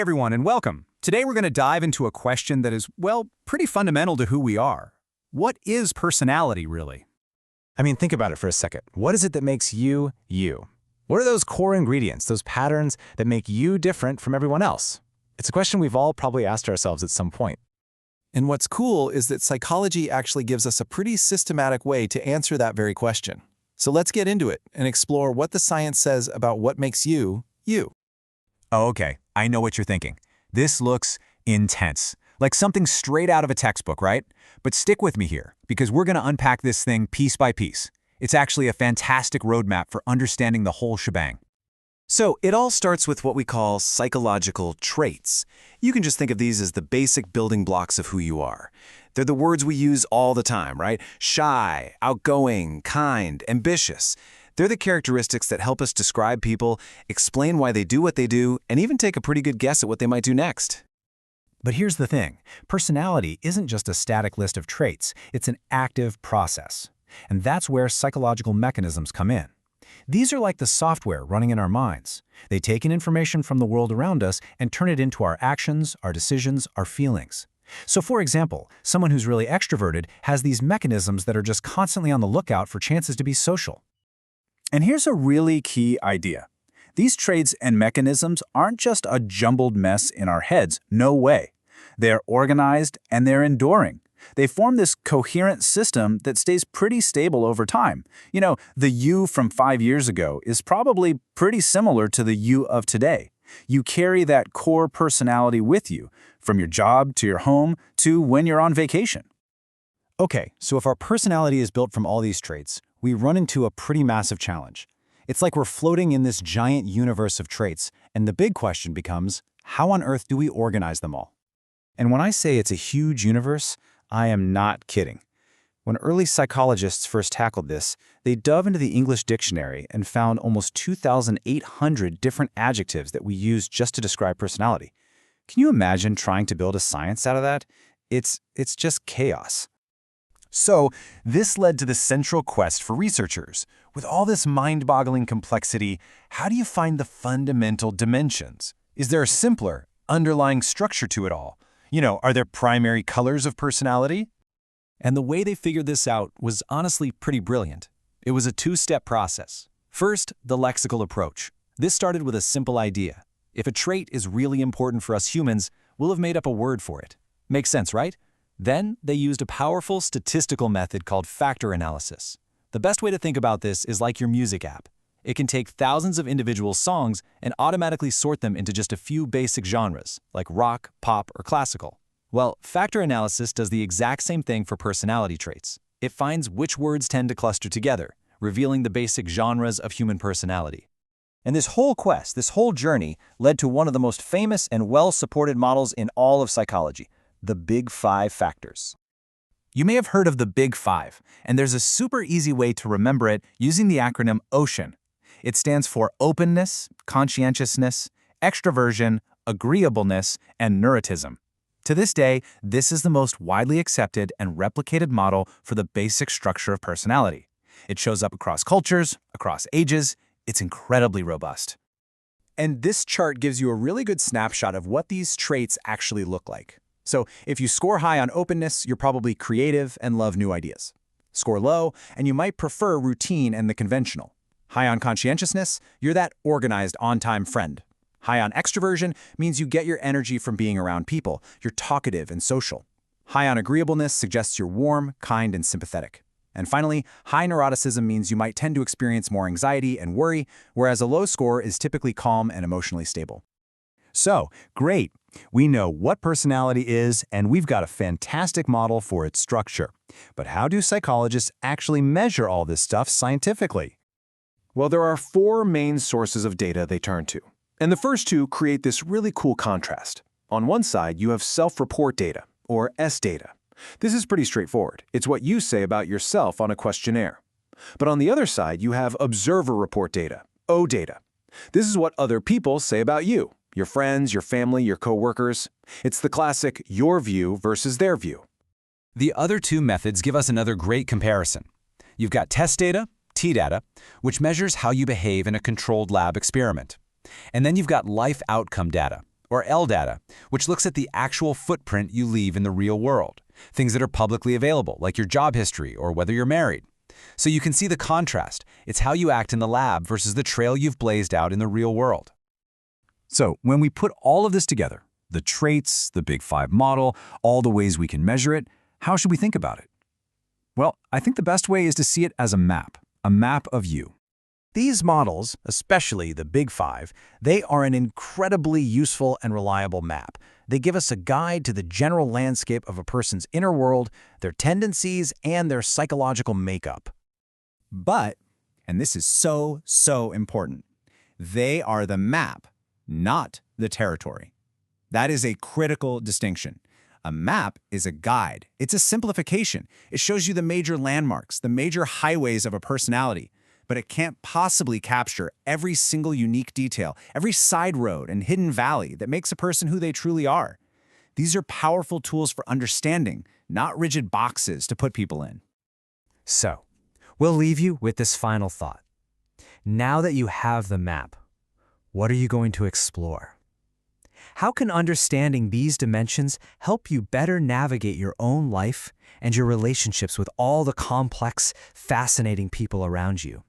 everyone, and welcome. Today we're going to dive into a question that is, well, pretty fundamental to who we are. What is personality, really? I mean, think about it for a second. What is it that makes you, you? What are those core ingredients, those patterns that make you different from everyone else? It's a question we've all probably asked ourselves at some point. And what's cool is that psychology actually gives us a pretty systematic way to answer that very question. So let's get into it and explore what the science says about what makes you, you. Oh, okay. I know what you're thinking. This looks intense, like something straight out of a textbook, right? But stick with me here, because we're going to unpack this thing piece by piece. It's actually a fantastic roadmap for understanding the whole shebang. So it all starts with what we call psychological traits. You can just think of these as the basic building blocks of who you are. They're the words we use all the time, right? Shy, outgoing, kind, ambitious. They're the characteristics that help us describe people, explain why they do what they do, and even take a pretty good guess at what they might do next. But here's the thing. Personality isn't just a static list of traits. It's an active process. And that's where psychological mechanisms come in. These are like the software running in our minds. They take in information from the world around us and turn it into our actions, our decisions, our feelings. So for example, someone who's really extroverted has these mechanisms that are just constantly on the lookout for chances to be social. And here's a really key idea. These traits and mechanisms aren't just a jumbled mess in our heads, no way. They're organized and they're enduring. They form this coherent system that stays pretty stable over time. You know, the you from 5 years ago is probably pretty similar to the you of today. You carry that core personality with you, from your job to your home to when you're on vacation. Okay, so if our personality is built from all these traits, we run into a pretty massive challenge. It's like we're floating in this giant universe of traits, and the big question becomes, how on earth do we organize them all? And when I say it's a huge universe, I am not kidding. When early psychologists first tackled this, they dove into the English dictionary and found almost 2,800 different adjectives that we use just to describe personality. Can you imagine trying to build a science out of that? It's just chaos. So, this led to the central quest for researchers. With all this mind-boggling complexity, how do you find the fundamental dimensions? Is there a simpler, underlying structure to it all? You know, are there primary colors of personality? And the way they figured this out was honestly pretty brilliant. It was a two-step process. First, the lexical approach. This started with a simple idea. If a trait is really important for us humans, we'll have made up a word for it. Makes sense, right? Then they used a powerful statistical method called factor analysis. The best way to think about this is like your music app. It can take thousands of individual songs and automatically sort them into just a few basic genres, like rock, pop, or classical. Well, factor analysis does the exact same thing for personality traits. It finds which words tend to cluster together, revealing the basic genres of human personality. And this whole quest, this whole journey, led to one of the most famous and well-supported models in all of psychology, the Big Five factors. You may have heard of the Big Five, and there's a super easy way to remember it using the acronym OCEAN. It stands for openness, conscientiousness, extroversion, agreeableness, and neuroticism. To this day, this is the most widely accepted and replicated model for the basic structure of personality. It shows up across cultures, across ages. It's incredibly robust. And this chart gives you a really good snapshot of what these traits actually look like. So if you score high on openness, you're probably creative and love new ideas. Score low, and you might prefer routine and the conventional. High on conscientiousness, you're that organized, on-time friend. High on extroversion means you get your energy from being around people. You're talkative and social. High on agreeableness suggests you're warm, kind, and sympathetic. And finally, high neuroticism means you might tend to experience more anxiety and worry, whereas a low score is typically calm and emotionally stable. So, great. We know what personality is, and we've got a fantastic model for its structure. But how do psychologists actually measure all this stuff scientifically? Well, there are 4 main sources of data they turn to. And the first 2 create this really cool contrast. On one side, you have self-report data, or S-data. This is pretty straightforward. It's what you say about yourself on a questionnaire. But on the other side, you have observer report data, O-data. This is what other people say about you. Your friends, your family, your coworkers. It's the classic your view versus their view. The other 2 methods give us another great comparison. You've got test data, T-data, which measures how you behave in a controlled lab experiment. And then you've got life outcome data, or LData, which looks at the actual footprint you leave in the real world, things that are publicly available, like your job history or whether you're married. So you can see the contrast. It's how you act in the lab versus the trail you've blazed out in the real world. So when we put all of this together, the traits, the Big Five model, all the ways we can measure it, how should we think about it? Well, I think the best way is to see it as a map of you. These models, especially the Big Five, they are an incredibly useful and reliable map. They give us a guide to the general landscape of a person's inner world, their tendencies, and their psychological makeup. But, and this is so important, they are the map, not the territory. That is a critical distinction. A map is a guide. It's a simplification. It shows you the major landmarks, the major highways of a personality, but it can't possibly capture every single unique detail, every side road and hidden valley that makes a person who they truly are. These are powerful tools for understanding, not rigid boxes to put people in. So, we'll leave you with this final thought. Now that you have the map, what are you going to explore? How can understanding these dimensions help you better navigate your own life and your relationships with all the complex, fascinating people around you?